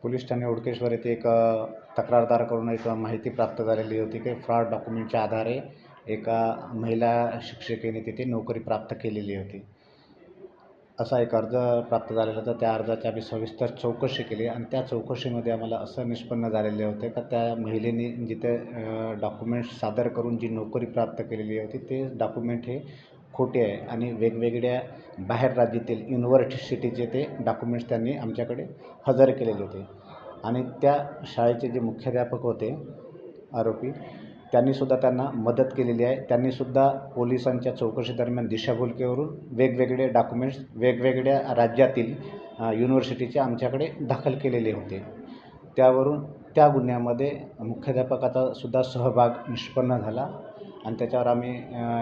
Police Thane ओडकेश्वर येथे एक तक्रारदाराकडून एक माहिती प्राप्त झालेली होती की फ्रॉड डॉक्युमेंटच्या आधारे एका महिला शिक्षिकेने तिथे नोकरी प्राप्त केलेली होती. असा एक अर्ज प्राप्त झालेला होता. त्या अर्जाची आम्ही सविस्तर चौकशी केली आणि त्या चौकशीमध्ये आम्हाला असं निष्पन्न झालेले होते का त्या महिलेने जिथे डॉक्युमेंट्स सादर करून जी नोकरी प्राप्त केलेली होती ते डॉक्युमेंट हे खोटे आहे आणि वेगवेगळ्या बाहेर राज्यातील युनिव्हर्सिटीचे ते डॉक्युमेंट्स त्यांनी आमच्याकडे हजर केलेले होते. आणि त्या शाळेचे जे मुख्याध्यापक होते आरोपी त्यांनीसुद्धा त्यांना मदत केलेली आहे. त्यांनीसुद्धा पोलिसांच्या चौकशीदरम्यान दिशाभूलकेवरून वेगवेगळे डॉक्युमेंट्स वेगवेगळ्या राज्यातील युनिव्हर्सिटीचे आमच्याकडे दाखल केलेले होते. त्यावरून त्या गुन्ह्यामध्ये मुख्याध्यापकाचा सुद्धा सहभाग निष्पन्न झाला आणि त्याच्यावर आम्ही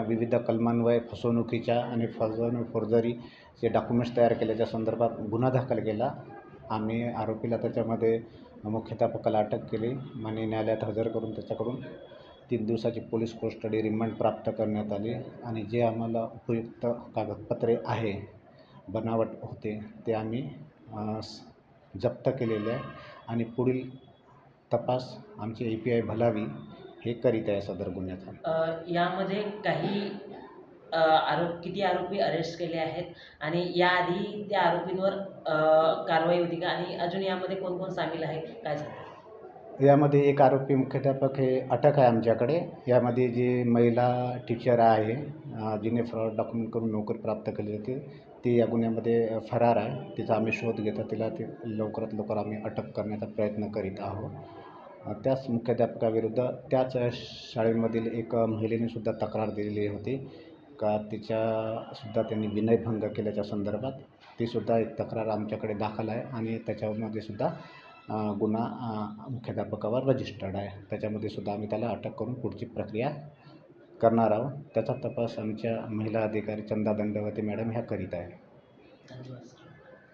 विविध कलमान्वये फसवणुकीच्या आणि फोर्जरीचे डॉक्युमेंट्स तयार केल्याच्या संदर्भात गुन्हा दाखल केला. आम्ही आरोपीला त्याच्यामध्ये मुख्याध्यापकाला अटक केली आणि न्यायालयात हजर करून त्याच्याकडून 3 दिवसाची पोलीस कस्टडी रिमांड प्राप्त करण्यात आली आणि जे आम्हाला उपयुक्त कागदपत्रे आहे बनावट होते ते आम्ही जप्त केलेले आहे आणि पुढील तपास आमची API भलावी हे करीत आहे सदर गुन्ह्याचा. यामध्ये काही किती आरोपी अरेस्ट केले आहेत आणि याआधी त्या आरोपींवर कारवाई होती का आणि अजून यामध्ये कोण कोण सामील आहे काय सांगता? यामध्ये एक आरोपी मुख्याध्यापक हे अटक आहे आमच्याकडे. यामध्ये जी महिला टीचर आहे जिने फ्रॉड डॉक्युमेंट करून नोकरी प्राप्त केली होती ती या गुन्ह्यामध्ये फरार आहे. तिचा आम्ही शोध घेतो. तिला ते लवकरात लवकर आम्ही अटक करण्याचा प्रयत्न करीत आहोत. त्याच मुख्याध्यापकाविरुद्ध त्याच शाळेमधील एक महिलेनेसुद्धा तक्रार दिलेली होती का तिच्यासुद्धा त्यांनी विनयभंग केल्याच्या संदर्भात. तीसुद्धा एक तक्रार आमच्याकडे दाखल आहे आणि त्याच्यामध्ये सुद्धा गुन्हा मुख्याध्यापकावर रजिस्टर्ड आहे. त्याच्यामध्ये सुद्धा आम्ही त्याला अटक करून पुढची प्रक्रिया करणार आहोत. त्याचा तपास आमच्या महिला अधिकारी चंदा दंडवते मॅडम ह्या करीत आहे. धन्यवाद.